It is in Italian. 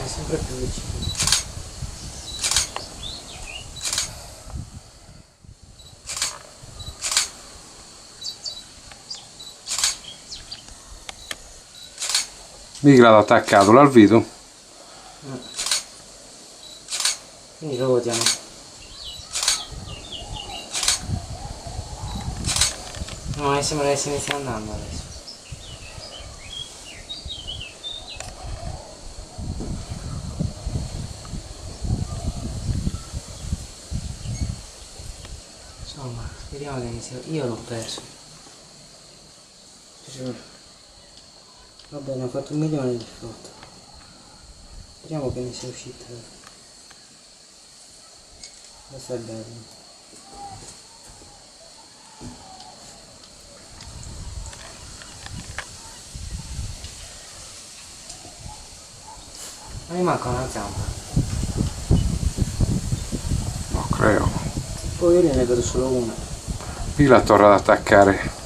è sempre più vicino. Mica l'ha attaccato l'alvito. Quindi lo votiamo. No, sembra che se ne stia andando adesso. Insomma, speriamo che sia. Io l'ho perso. Va bene, ho fatto 1 milione di foto. Speriamo che ne sia uscita. Questo è bello. Ma mi manca una zampa. No, credo. Poi io ne vedo solo una. Mica la torna ad attaccare.